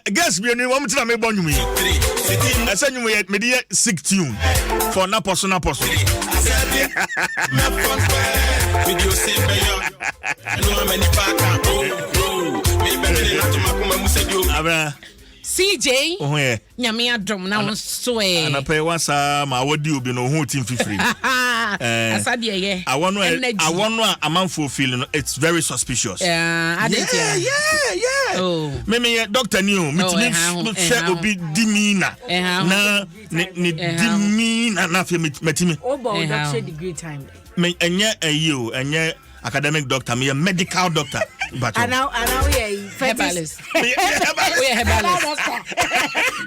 guess me no want to me born you. I send you me dey sick tune for na person. Video say beyo. No many paka. Me better not to makuma musedio. Abra CJ. Oh yeah. Nyame Adom na won so eh. Ana pay wasa ma wodi obi no ho team fifiri. Asade ye. I want a man for feeling it's very suspicious. Yeah. Oh. Me doctor new me share obi dimina. Na ni dimina na fe metimi. Obo doctor degree time. Me enye ayo enye academic doctor, me a medical doctor. But now we are herbalist. We are herbalist.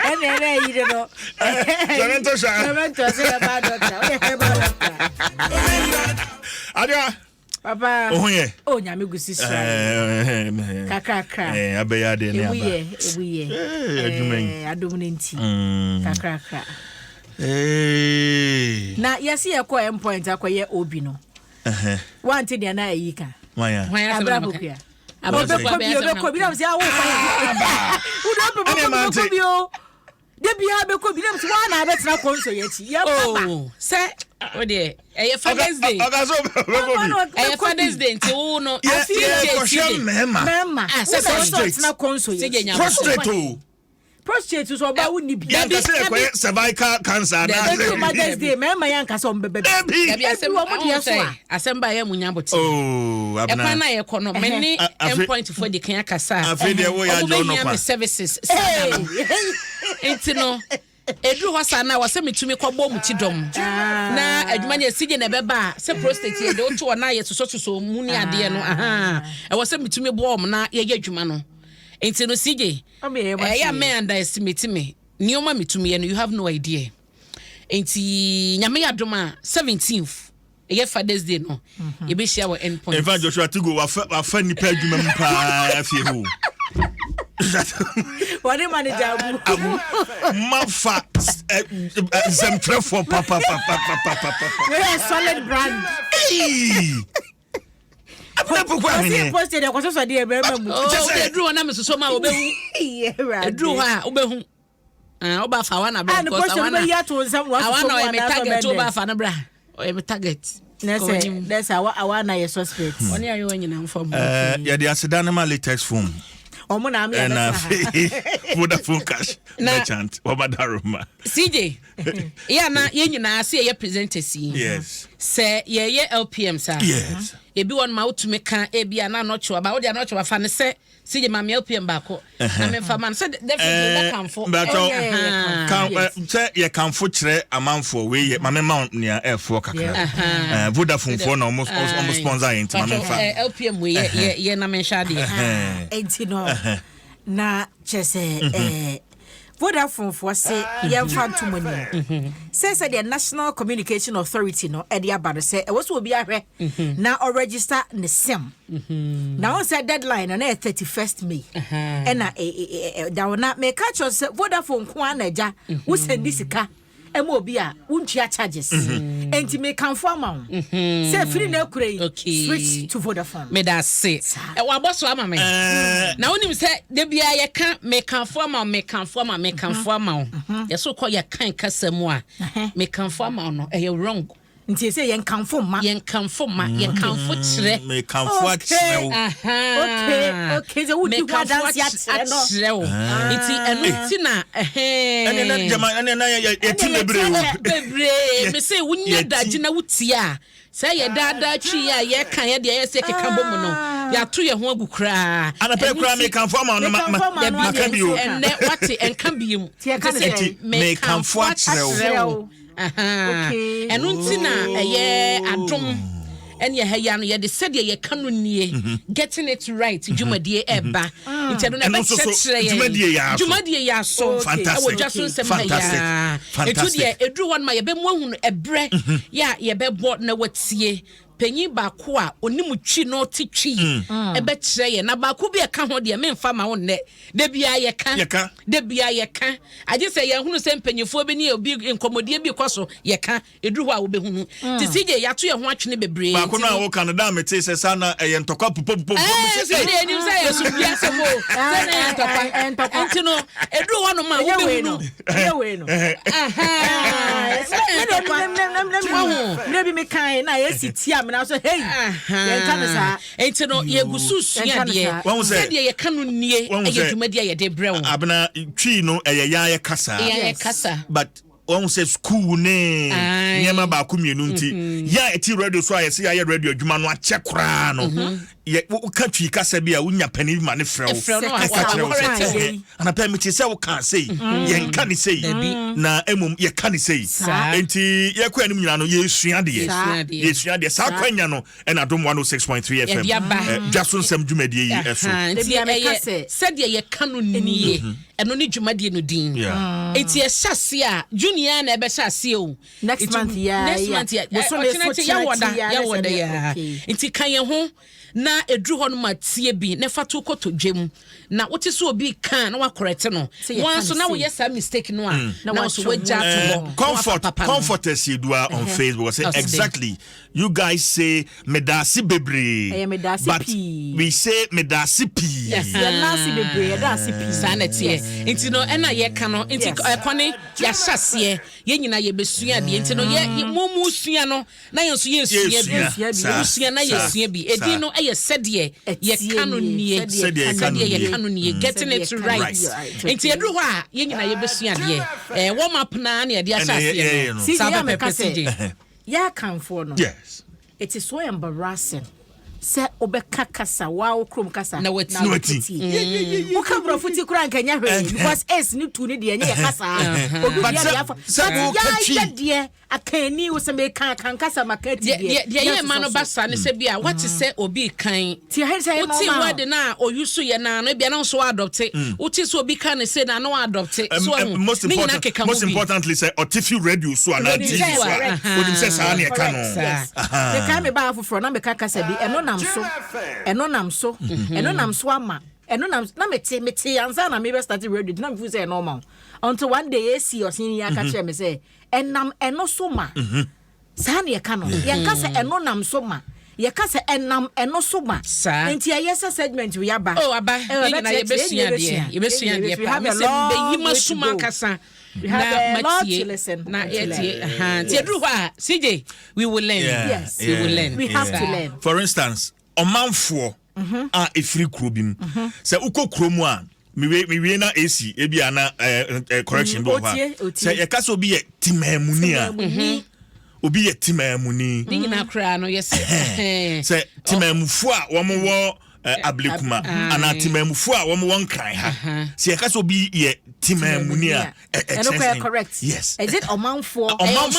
And then you know. Cemento say about doctor. We are herbalist. Adia. Papa. Oh yeah. Oh nyame gusi sra. Kakaka. Abeya de ne aba. We Adom nti. Kakaka. Na yesi e ko endpoint akoye obi no. Wanti dia na ayika. Why Abrabokia. Abrabokia say awo fa. Udo Debia be ko bi dem so na betra konso yachi. Oh, say o de Father's Day. Father's Day nti wo no afie mema. Say na konso yachi. Prostrate so ba woni bi. Ya say ko cervical cancer na. Mother's Day mema yanka so mbebe. Dabi asemba ya munya bote. Oh, abna. E kwa na ye kono meni endpoint for the kan akasa. Afi de wo ya jo no kwa. Services. Enti no edu hosa na wase metumi kwabo mu tidom na adwuma ne sige na beba se prostate ye de oto na ye soso mu ni ade no e wase metumi bo om na ye adwuma no enti no sige ya me underestimate me nioma metumi ye no you have no idea enti nyame adoma 17th ye Father's Day no ye be share our endpoint in fact Joshua Tigo wa fa nipa adwuma mpa afie ho. What the manager Mafa Zemtre for papa. We are solid brand. Posted a question de remember. Oh, drew na me so ma obehu. Yeah, drew ha obehu. Oba fa wana bra because I wana ya to some was me target oba fa na bra. O me target. That's our na suspect. Oni ayo nyina form. Ya de asedana ma latex foam. Omuna me na Vodafone cash merchant Obadaroma. CJ. Yeah na ye nyina se ye presenters yi. Yes. Se ye LPM sa. Yes. E bi won ma utumi kan e bi ana no chwa ba wo de no chwa fa ne se CJ ma me LPM ba ko. Na me fa man se definitely that can for. But can say ye can for kire amanfo we ye ma me ma nia F4 kakra. Vodafone for na almost sponsor into ma me fa. LPM we ye na me sha de. Enti no. Na chese Vodafone for say yemfa to money. Say the National Communication Authority no e dia ba say e was obi ahwe na o register Nsem. Now on say deadline na 31st May. And na da wona me catch us Vodafone ko anaja wo send sika emo obi a wuntua charges. Enti me kan for amount. Say free na kure switch to Vodafone. Me da say. E wa boss ama me. Na onim say de bia ye kan me kan for amount Ye so call ye kan kasam a me kan for amount no e wrong. Nti say yen kan for ma yen kan for kire me kan for kire. Okay so would you dance yet no. Nti eno ti na ene na jama ene na ye ti bebre me say wunya daji na wutia say ye dada twi a ye kan ye de ye se keka bom no ya to ye ho agukra ana pe kra me kan for ma no ma kan bi o ene wati en kan bi mu me kan for kire. Okay. And untina ye Adom and ye hayano ye de said ye cannonie getting it right Jumadi eba Jumadi ya so fantastic fantastic. Edu one my be mo hu ebre ya ye be bought na watie panyin ba ko a onim twi no titwi e be kire ye na ba ko bi e ka ho de me mfa ma wo ne de bia ye ka aje se ye hunu se mpanyifo bi ne obi nkomodie bi kwaso ye ka eduru ho a wo be hunu ti sije ya to ye ho atwene bebre ba ko na wo Canada me te se sa na ye ntokwa popo se de ni se ye so bia se mo se na ntokwa ntino eduru ho no ma wo be hunu ye we no maybe me kind na yes tia me na so hey yen kan sa enti no ye gusu sua de ye kanu nie ye dwumadi ye de brew abena twi no ye kasa but one say school ne nyema ba ko mienu nti ya eti radio so ayese ya radio adwuma no ache kra no ye ka twi kasa bia unya pani ma ne frɛ ana pa mi ti sɛ wo kan sei ye nka ni sei na emum ye ka ni sei enti ye kwa anim nyina no ye sua de sa kwanya no na Adom 106.3 FM Dwaso Nsem dwumadie yi eso sɛ de ye kanu nie eno ni dwumadie no din enti ye hyase a junior na ebe hyase o next month ya woda ya enti kan ye ho na edru ho no matie bi ne fato koto dwem na wote so obi kan na wakorete no wan so na wo yes mistake no a na so wagya to comfort as you do on Facebook say exactly you guys say medasi bebre but we say medasi pi yes medasi bebre medasi pi sanete enti no na ye ka no enti ekone ya hyase ye nyina ye besua bi enti no ye momu sua no na ye so ye sua na ye sua bi edi no ye said ye kanu nie said ye kanu nie getting it right enti edru ho a ye nyina ye besua de warm up na na ye de ahyase no sabe pepesi ya kan for no yes it is so embarrassing se obeka kasa wa okrom kasa na wati wo ka brofuti kura nkanya hwe because s ni tu ni de enye kasa obi dia ya fa ya de akani wo se me kan kasa makati de ye ma no basa ne se bia what se obi kan ti ha se ma uti word na oyusu ye na no bia na so adopt uti so obi kan se na no adopt so most importantly say otifi radio so na tv so wodim se sa na e kan no me kan me ba foforo na me ka kasa bi eno nam so ama eno nam na mete anza na me be start radio na me fu say normal until one day AC or senior ka che me say enam eno so ma sa na ye ka no ye ka say eno nam so ma ye ka say enam eno so ma enti ayesa segment we aba aba na ye besua de pa me say be yima suma kasa we have a lot to listen na CJ we will learn yes we will learn we have to learn for instance omanfo a efiri krobim say uko kromu a miwe na AC e bia na correction bo ha say ye kasa obi ye timamuni a obi ye timamuni ni na kra no yes say timamufo a wo mo ablekuma ana timamufo a wo mo nkran ha say ye kasa obi ye timamuni a correct yes is it omanfo ana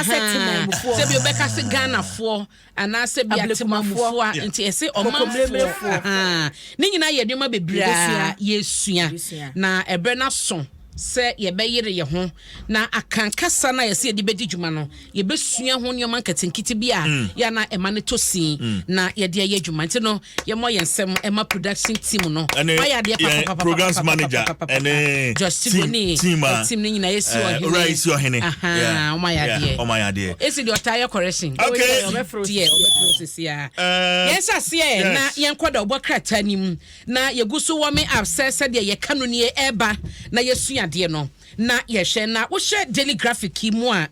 se timamufo se bi obeka se Ghana fo ana se bi atimamufo nti ese omanfo ni nyina ye dwuma bebra yesua na ebre na so se ye beyire ye ho na akankasa na ye se de bedi dwuma no ye besua ho nyoma nkatinkiti bia ya na ema ne tosin na ye de ye dwuma nti no ye mo ye nsem ema production team no ya de papa programs manager just team ni nyina ye si o right si o hene o ma ya de esi de otaya correction okay o be process ya yes asie na ye nkoda obokrata nim na ye guso wo me absess de ye kanu ne eba na ye sua de no na yehwe na wo hwe daily graphic mu a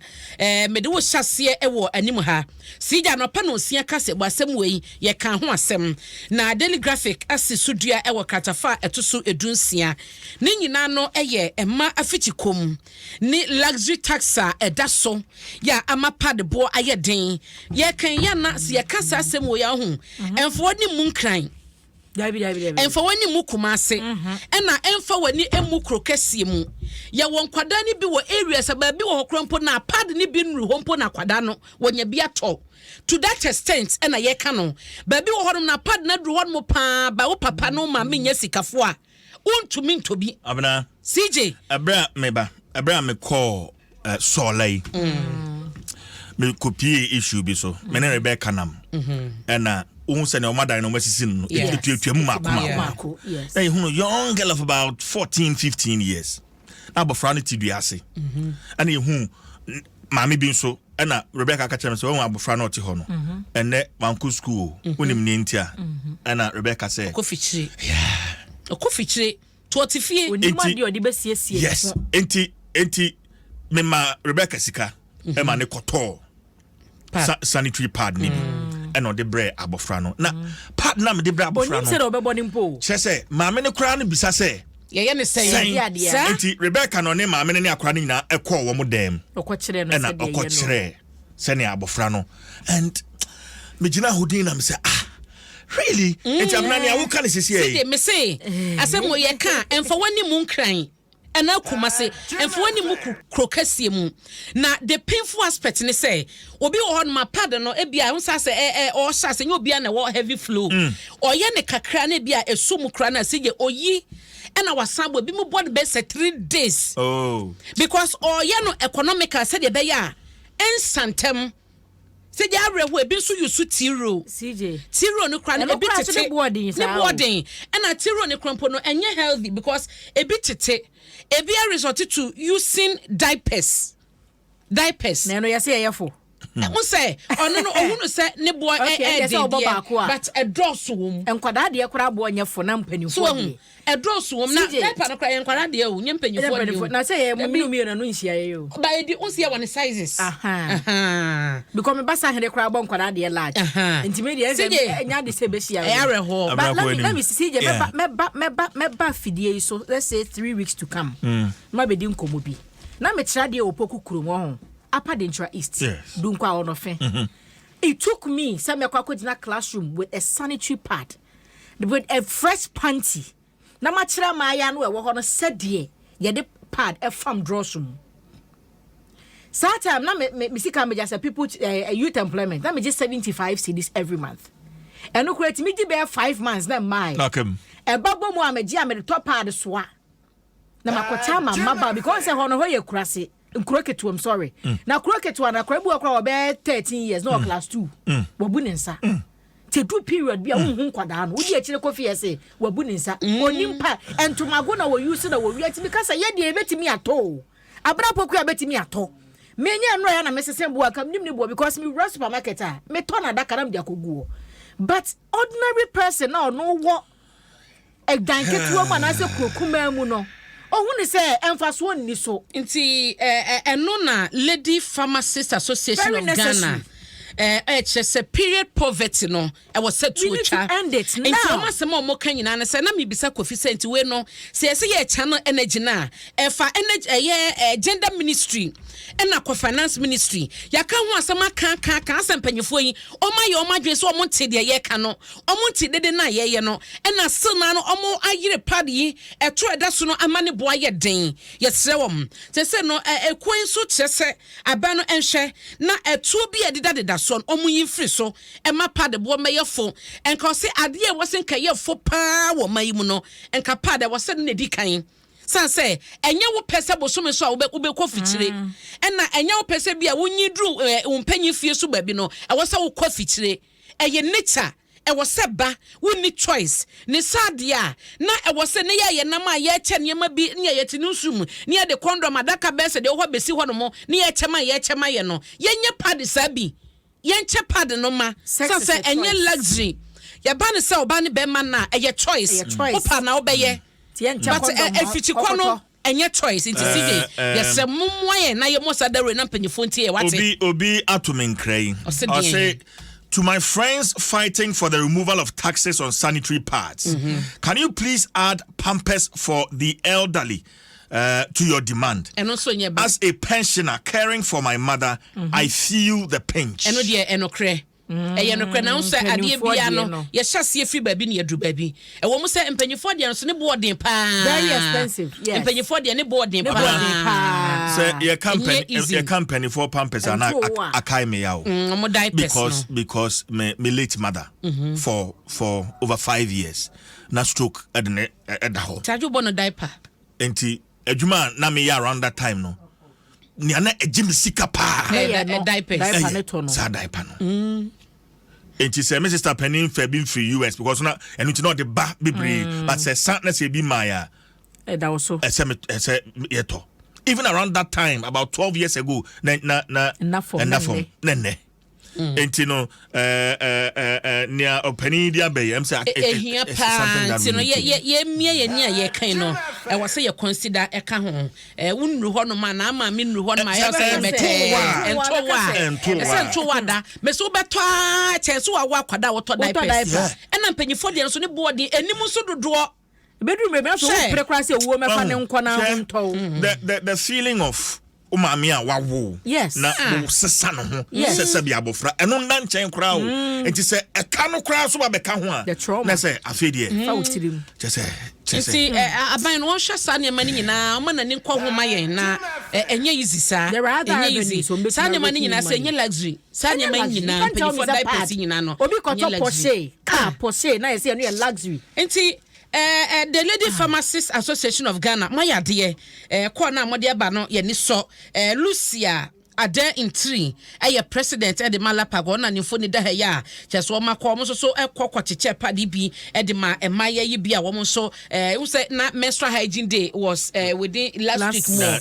mede wo hyase wo anim ha sija no pa no sia kase bo asem wei ye kan ho asem na daily graphic asisudua wo katafa etoso edunsia ne nyina no eye ema afitikom ni luxury taxa edaso ya amapa de bo ayeden ye kan ya na se ye kasa asem wo ya ho enfo ni munkran dabi enfa wani mu kumase ena enfa wani emu krokesie mu ya won kwada ni bi wo area saba bi wo krompo na pad ni bi nru hompo na kwada no wonya bi ato to that extent ena ye ka no ba bi wo hodom na pad na dru hodom pa ba wo papa no ma menya sikafo a untumi ntobi abna CJ abra me call solai me copy issue bi so me ne Rebecca nam and who send your mother no message to mako yes then you young girl of about 14-15 years na bofra no ti duase and you mami bi so na Rebecca ka tell so when abofra no ti ho no and manku school wonim ni ntia and Rebecca say kofichire kofichire to otifie onimadi odi besiesie yes enti me ma Rebecca sika e ma ne koto sanitary pad ni and on the bread abofra no na pad na me de bread abofra no onim se do bebo nimpo se mama ne kra no bisa se ye ne say enti Rebecca no ne mama ne akra no nyina ekọ wo mo dem okọkire no se de okọkire se ne abofra no and me gina hodin na me say really enti amna ne awu kan sisi e me say asem wo ye ka emfa wani mu nkran ena kumase emfa wani mu krokasie mu na the painful aspect ne say obi wo hon ma pad no e bia unsa say o sha say obi na wo heavy flow oye ne kakra na bia esum kra na sige oyi ena wasabo bi mu body be 3 days because oye no economical say de be ya ensantem se dia rewo ebi nso yusu tiro tiro no kra na ebi tete ne boarding ena tiro ne krampo no enye healthy because ebi tete ebi a resort to using diapers na no yase yefo mo say ono no ohunu say ne boy but a dross wom enkwada de kra bo nyefo na mpanifo a dross wom na diaper no kra enkwada de o nyempanifo na say mu no nhia yo ba edi unsia one sizes because me basa here kra bo enkwada de large ntime de enya de se be hia yo but let me see meba fidie so let's say 3 weeks to come ma be di nkomo bi na me kira de opoku kuromo ho Upper Dentra East. Yes. Dunkwa onofe. It took me some in a classroom with a sanitary pad, with a fresh panty. Na machira maya no e wo hono sedie ye de pad e fam drawsum. Sata na me sika me just people youth employment. Na me just 75 cedis every month. And no create me di be 5 months na mai. Nakem. E babo mu ameji ame the top pad soa. Na makota mama because e hono ho ye kurase. Nkroketu I'm sorry. Na kroketu na kwabu akwa obe 13 years no class 2. Wabu ne nsa. Te do period bia wo kwada no. Wodi akire kofi ese wabu ne nsa. Onimpa entomago na wo use na wo wiati because ye de ebetimi ato. Abra poku abetimi ato. Menye no ya na mesese bo aka nim ne bo because me run supermarket me to na daka na me akoguo. But ordinary person na no wo e danketu am na se krokuma mu no. Ohun say emphasis on ni so nti eno na Lady Pharmacist Association of Ghana it's a period poverty no I was set to end it now nti omasema omo kan nyina na say na me bisa coefficient we no say ye channel energy na fa energy gender ministry na ko finance ministry yaka ho asema kan asempanyefo yi omaye omadwe so omo nte de ye ka no omo nte de na ye no na still na no omo ayire pad yi eto eda so no amane boa ye den ye srewom say no ekwen so kyese aba no enhwe na eto bi edida so omo yi free so ema pad bo meyefo enka se ade e wosen ka yefo pa wo mayi mu no enka pad e wosen na di kan san say enye wo pese bosome so a wo be kofichire na enye wo pese bia wonyi dru umpanyi fie so ba bi no e wo se wo kofichire eye nature e wo se ba woni choice ne sadia na e wo se ne ye nam a ye che ne ma bi ne ye ti nusum ne ye de condom adaka bese de wo besi ho no mo ne ye chema ye no ye nye pad sabi ye nche pad no ma san say enye luxury ye ba ne se oba ne be ma na eye choice opa na obeye but if you kono enye choice into CJ yes mumwaye na ye mosadare na mpanyefo ntie wate obi atomenkrai I say to my friends fighting for the removal of taxes on sanitary pads, can you please add pampers for the elderly to your demand? And also, as a pensioner caring for my mother, I feel the pinch. And no kwana unsa adie bia no ye hyase efi baabi ne yadu baabi e wo mo se empanyefo de no so ne boarding pa very expensive yes empanyefo de ne boarding pa say your company for pampers and akai me yawo because my late mother for over 5 years na stroke at the ho taju bono diaper enti adwuma na me ya around that time no niana ejim sika pa diapers sa diaper no enti say my sister penny fa bi free US because na enu ti no de ba bebre but say na say bi maya that also say yeto even around that time about 12 years ago na enough nene enti no nia opani dia be am say ehia pa enti no ye mie ye ni ye kan no e wo say ye consider e ka ho unru ho no ma na ama me nru ho no ma ya say mete entowa da me so beto a chenso wa kwada wo to diapers e na mpanyifo de so ne boodi enim so dodo bedroom me so prekra say wo me fa ne nko na nto the feeling of umami a wawo na wo sesa no ho sesa bi abofra eno nda nchen kra o enti se eka no kra so ba beka ho a na se afedie fa utirim chese enti aban no hwa sa ne mani nyina o ma na ni nkwa ho ma yen na enye easy sa enye easy sa ne mani nyina se enye luxury sa ne mani nyina penifo diapers nyina no obi ko to Porsche na se no luxury enti the Lady Pharmacists Association of Ghana mayade ko na mode aba no ye ni so Lucia Adom in 3 president e de malapago na nimfo ni da ha ya cheso makọ mo so ekokọchiche padi bi e de ma emaye yi bi a wo so who say na menstrual hygiene day was within last week more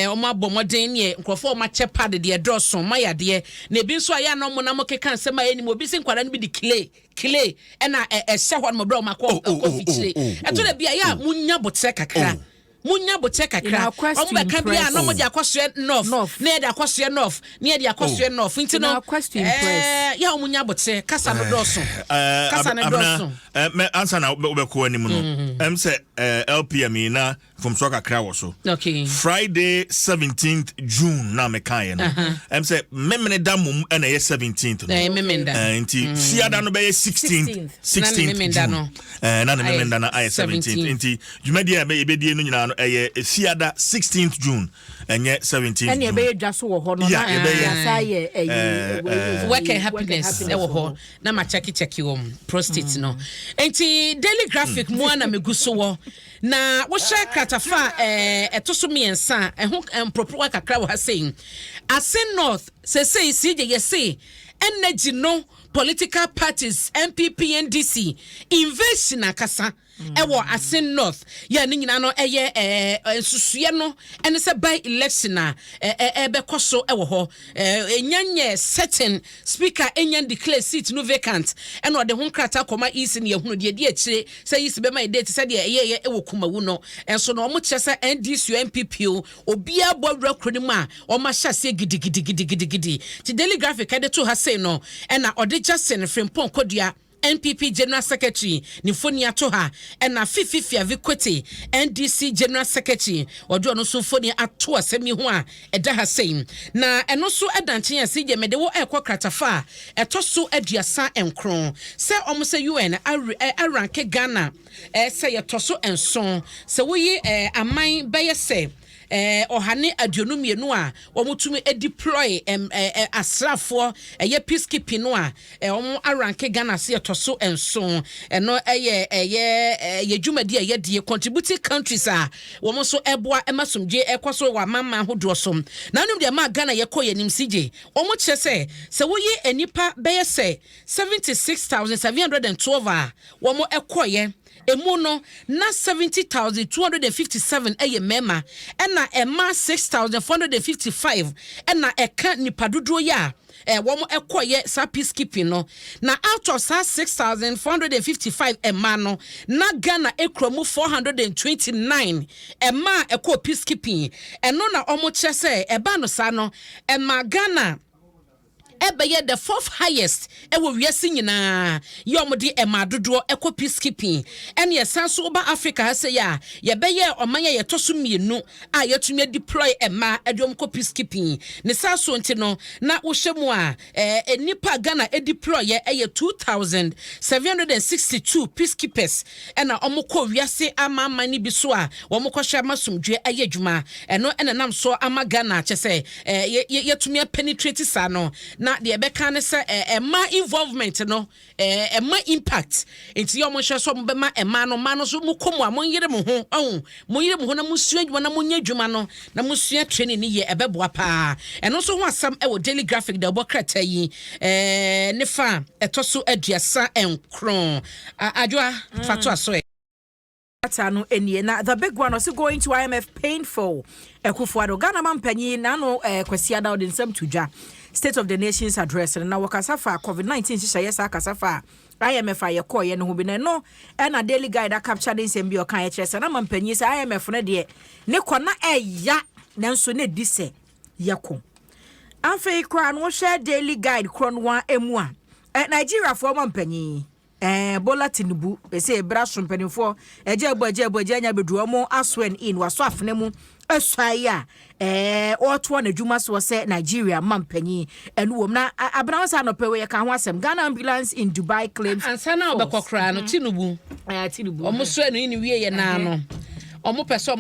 o ma bomoden ne nkrofo ma che pad de drosso mayade na bi nso aya na mo na mo keka nsema ya ni mo bi sin kwara no bi di clay na ehye ho no bro makọ fichire eto da bi aya munya botre kakra munya bote kakra o be ka bia no mo de akosue north na de akosue north na de akosue north nti no ya o munya bote kasa no doso me answer na we ko anim no say LPM na from so kakra wo so Friday 17th June na me kan no say memene da mum na ye 17th no memenda nti fiada no be 16th June na memenda na 17th nti jumadi e be die no nyina fiada 16th June enye 17th and be dwaso wo ho no na work and happiness e wo ho na ma check wo prostate no enti daily graphic mu ana meguso wo na wo share kratafa etoso miensa ho empropro kakra wo ha saying asen north say CJ ye say energy no political parties MPP NDC invasion akasa ewo asen north ya ni nyina no eye ensusuye no ene se by election a bekoso ewo ho enyanye certain speaker enyan declare seat no vacant ene ode ho krata koma east ne yehunu de akire se yisi be my date se de eye ewo kumawu no enso no omo kyese NDC MPP obi abodra kronim a oma hyase gidigidi ti daily graphic ade to ha say no ena ode Justin Frimpong Kodua NPP General Secretary Nifonia Toha and a Fifi Aviquete NDC General Secretary or John Sophonia Atua Semi Hua Edaha saying na and also Adantia CJ Medewo Equa Kratafa Etosu Ediasa and Cron say almost a UN Aranke Ghana say a tosso and son so we a mine by a say ohane aduonu mienu a omutumi deploy asrafo peacekeeping no a omo aranke Ghana se etoso enso eno ye dwumadi ye de contributing countries a womo so eboa emasomje ekoso wa mama hodo so na num de ma Ghana ye koye nim CJ omo kyese se woyi enipa beye se 76,712 a womo ekoye emuno na 70,257 eye mema ena ema 6,455 ena eka nipadodo ya womo ekoye sa peacekeeping no na out of sa 6,455 ema no na Ghana ekromu 429 ema eko peacekeeping eno na omo kyese eba no sa no ema Ghana ebeye the fourth highest ewo wiase nyina yomde emadodo eko peacekeeping ene yesanso ba Africa ha say ya yebeye omanya yetoso mienu a yetumi deploy ema edom ko peacekeeping ne saso nti no na wo hyemu a enipa Ghana deploy ye 2,762 peacekeepers ena omko wiase ama ni biso a womko hwa masomdwe ayadwuma eno ene nam so ama Ghana kyese yetumi penetrate sa no na na de beka ne se ema involvement no ema impact enti yo mo hwe so mo be ma ema no so mo komu a mo yire mo ho mo yire mo ho na mo sua adwuma na mo nya adwuma no na mo sua training ni ye ebeboa pa eno so ho asam wo daily graphic da obokrata yi ne fa etoso aduasa enkron adwa fato aso the big one also going to IMF painful Ekufuado Ghana mampanyi na no kwasi ada Odin Nsem tudwa State of the Nations address na wakasafa COVID-19 shisha yesa kasafa IMF ayekoye no bi no na daily guide a capture den nsem bi okan yekese na mampanyi se IMF ne de ne kona eya nanso ne dise yeko afei kra no share daily guide kron one emu a Nigeria for mampanyi Bola Tinubu say brass mpanimfo eje anya bedu mo aswen in waso afne mu asaya oto na dwuma so se Nigeria mampanyi enu wom na abransa no pewe ye ka ho asem Ghana ambulance in Dubai claims ansa na obekokra no Tinubu omuso enu ni wie ye na no omo pese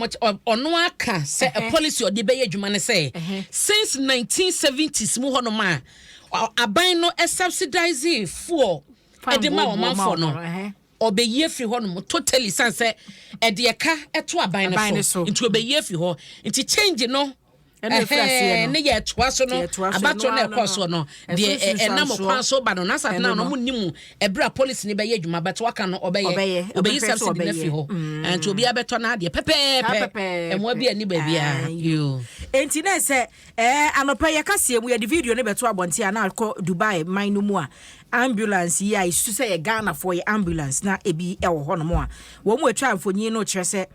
ono aka se a policy odi be ye dwuma ne se since 1970s mu hono ma aban no subsidize for edema o manfo no obeye firi ho no totally sense edeka eto aban no so into obeye firi ho into change no ne ye toa so no abato na ekoso no de enam kwan so ba no na sat na no mo nimu ebra police ne be ye dwuma beto aka no obeye subsidy na firi ho and obi abeto na de pepe emo bia ni ba bia yo enti na se anopa ye kase mu ye de video ne beto abonte ana alko Dubai mine mu a ambulance ya isu se ye Ghana for ye ambulance na ebi e wo ho no mo a wo mu atwa amfonyi no kire se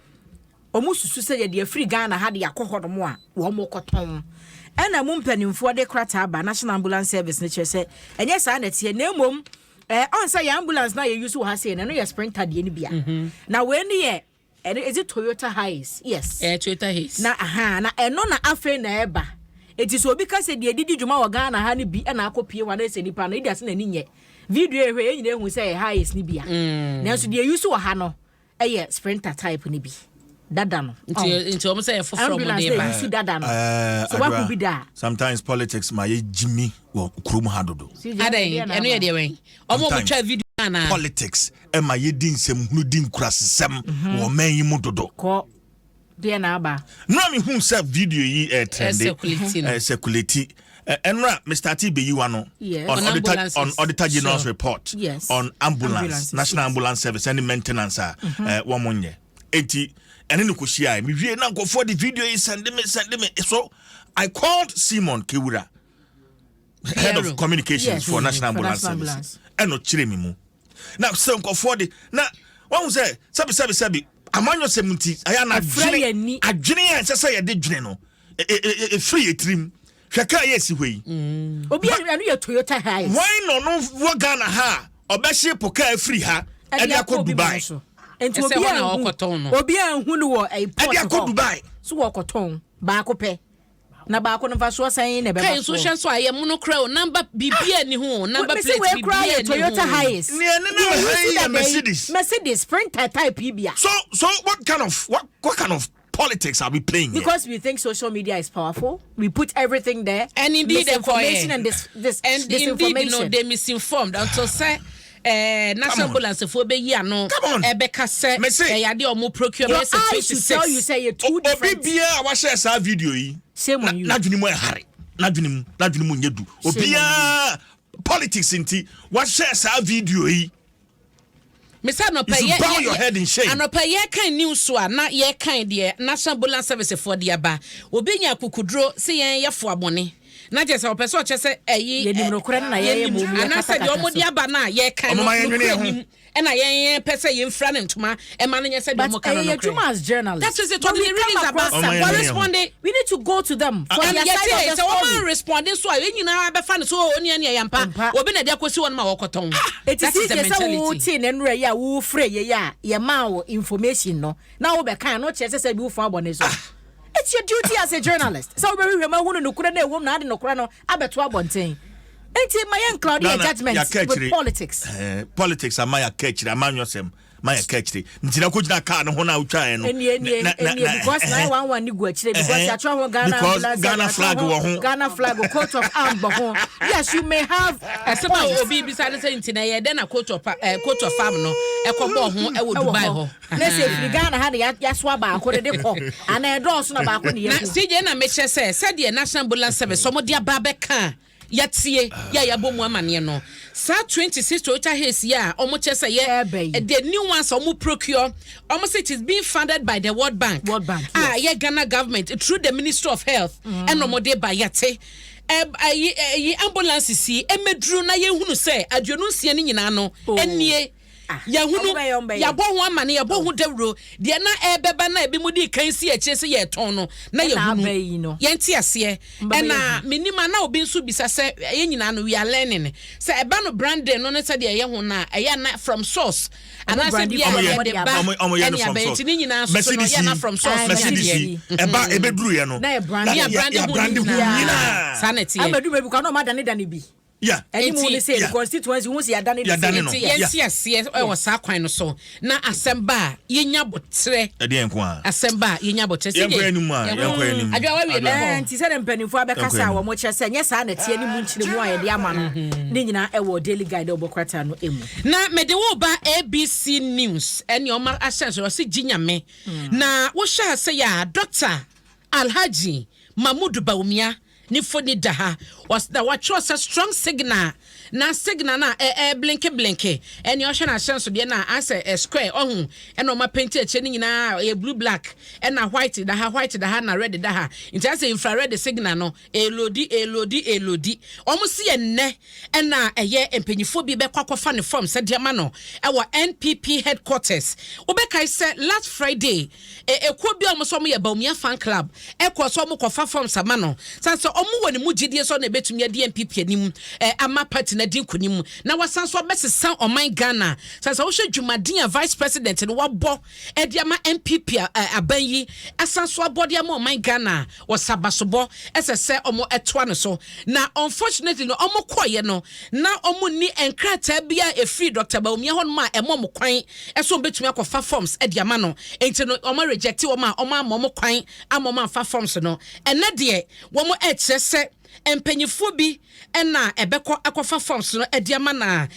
omu susu se ye de free Ghana ha de yakọ no mo a wo mo koton ena mu mpanimfo de krata aba National Ambulance Service ne kire se enye sa na tie na emom on say ambulance na ye use wo ha se no ye sprinter de ni bia na we ni ye is it Toyota Hiace yes Toyota Hiace na na eno na afa na eba eti so obi ka se de didi dwuma wo Ghana ha ne bi na akopie wa na se nipa no idia se na ni nye video ehwe ye nyina ehu se Hiace ni bia na so de use wo ha no eye sprinter type ni bi dada no into almost say from the see dada no so what could be that sometimes politics my Jimmy wo krum hadodo adai eno ye de wen omo mo twa video na politics e ma ye din nsem hunu din kurasesem wo man yi mudodo ko de na aba no me hu se video yi trend circulate enra Mr. T be you no on auditor general's report on ambulance National Ambulance Service and maintenance one monye enti ene no koshia me wie na go for the video is send me so I called Simon Kewura head of communications for National Ambulance Service eno kire me mu na so go for the na one say sabi amanyo semunti aya na adwene ya sese ye de dwene no free etrim hweka yes hwei obi anu ye Toyota Hiace why no wo Ghana ha obehye poka free ha e dey akọ Dubai enti obi anhu no wo airport akọ Dubai so wo koton ba akopɛ na ba akọ no fa so san na be ba so hwe so aye mu no kra o number bibia ni ho number plate bibia ni Toyota Hiace ne Mercedes Sprinter type bibia so what kind of politics are we playing because here? We think social media is powerful. We put everything there, and indeed information and this and disinformation. Indeed, no, they misinformed until say National Ambulance for be ya no ebeka say ya de omo procurement 26 tell you say you two different obi bia wa share sa video yi same on you na dwene mu hare na dwene mu nyedu obi politics inti wa share sa video yi Mr. No pay your head in shame. And pay ye kind news so na ye kind dear National Ambulance Service for the aba. Obi nya kukudro se ye fo abone. Na je se o person che se eyi ye nimro kura na ye mu na se de omo di aba na ye kind no e na ye pese ye mfra ne ntoma e ma no se de omo kan no kura as journalists. That is it. What the readings about what responding we need to go to them for their side of the story. So responding so e nyina be fa ne so oni ane yampa obi na de akosi won ma wokoton. It is the mentality na nura ya wo frɛ ye ya ye ma wo information no na wo be kan no che se bi wo fa abone so. It's your duty as a journalist. So we remember no kura na ewom na ade no kura no abeto abonten. Enti my young Claudia judgment with politics. Politics am my catch amanyo sem. my catchy ntina ko gina car no ho na utwa no because na one ni go akire because ya twa ho Ghana flag wo ho Ghana flag coat of arms ho yes you may have asema obi bi say ntina ye de na coat of arm no ekobo ho e wo Dubai ho let's say Ghana ha ya swa ba ko de ko ana e do so na ba ko ne ye na CJ na meche say the National Ambulance Service so mo dia ba be kan yatie ya bomu amane no sa 26 to ucha hesi ya omo chese ye the new ones omo procure omo say it is being funded by the World Bank yes. Ghana government through the Ministry of Health and omo de ba yate ambulance si emedru na ye hunu say aduonu nsia ni nyina no enie ya hunu ya bo ho amane ya bo ho dawro de na ebeba na ebi mudi kan si eche se ye ton no na ye hunu ye nti ase na minima na obi nso bisa se ye nyina no we are learning se eba no branding no ne se de ye ho na eya na from source ana se bia omo ye no from source ni nyina so no ye na from source eba ebeduru ye no na branding nyina sanity amedu bebu ka no ma dane bi yeah any mo say the constituency who say adane yes e was sa kwan no so na asemba yenya botre e de enko a asemba yenya botre se yenko anim adwa wa wi le nti se dem panifo abekasa wo mo kire se nye sa na tie ni mu nkyire mu ayede ama no ne nyina e wo daily guide obokwata no emu na mede wo ba ABC News eni o ma asenso se ginyame na wo sha se ya Dr. Alhaji Mahmoud Baumia ni foni daha was the watch was a strong signal na signal na blinke eni o hwe na senso de na as a square ohun e no ma paint eche ni nyina e blue black e na white daha na red daha it has infrared signal no elodi omo si enne e na eye empanyifo bi be kwakofa ne form se de ma no e wo NPP headquarters obeka say last Friday ekwo bi omo so mo ye Baumia fan club e ko so mo kofa form sama no sanso omo woni mu gidie so na betumi ade NPP anim ama party na din kunim na wasanso besesa oman Ghana sanso wo hwe dwumadin vice president no wabo e de ama NPP aban yi asanso abode ama oman Ghana wasabasobo esese omo etoa no so na unfortunately no omo koye no na omo ni enkrata bia efri Dr. Baumia hon ma emo kwan eso betumi akofa forms e de ama no enti no omo reject omo kwan ama fa forms no ene de womo ekyese empanyifo bi ena ebekọ akofa forms no ediama na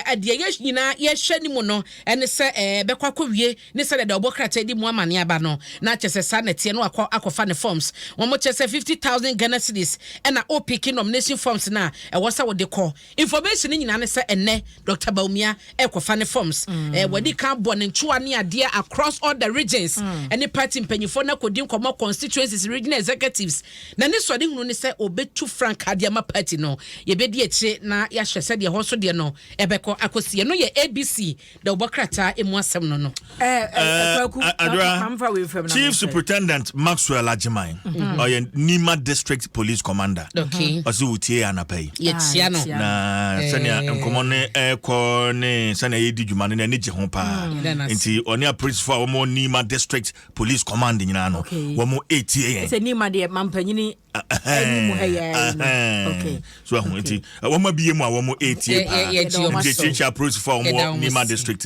ade nyina ye hwe ni mu no ene se ebekọ akowie ne se de obokrata di mu amane aba no na chese sanete no akofa ne forms wo mo chese 50,000 Ghana cedis ena opiki nomination forms na wosa wo de call information nyina ne se ene Dr. Baumia ekofa ne forms wadi kan bo ne nchuwa ne ade across all the regions any party mpanyifo na kodi nkomo constituencies regional executives na ne so de hunu ne se obetu frank adiama party no ye bedi eche na ya hwese de ho so de no ebeko akosie no ye ABC de obokrata emu asem no Chief Superintendent Maxwell Ajiman or Nima District Police Commander osi utie anapai yetia no na sania enkomone ko ne sania yedi dwumane na ne je ho pa nti oni a police for omo Nima District Police Command nyina no womo 8 se Nima de mampanyini okay so ahunti womo biye mu a womo 8 the teacher police for omo Nima District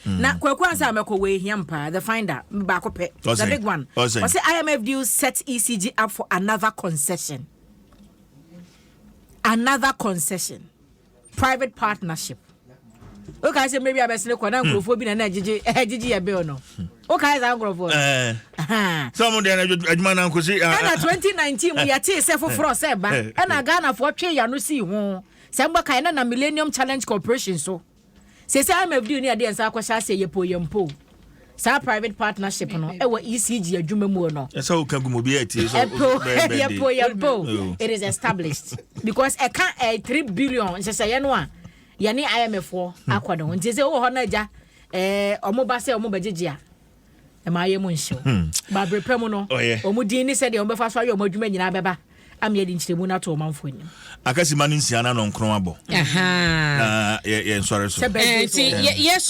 na kwakwa ansa ameko we hiampa the finder ba ko pe the big one was say IMF deal set ECG up for another concession private partnership. Okay, say maybe abesene kwa na nkrofo bi na jiji ya be no. Okay, za nkrofo. Some dey adwuma na nkosi. Na 2019 we yati say foforo say ba. Na Ghana fo twe ya no si ho. Say mba kai na Millennium Challenge Corporation so. Say IMF deal ni ade ensa akwasha say yempo. Sa private partnership no e wa ECG adwuma mu no. Esa o kan gumo bi ati so. Yempo. It is established because e kan 3 billion say no a yani IMF akwado nti se wo ho na ja omo ba se omo bagegea e ma yemu nhyew ba brepem no omo din ni se de omo fa so ayo omo adwuma nyina beba am ye di nkyiremu na to omanfo ni akasi manu nsia na no nkron abo aha na ye nsore so ye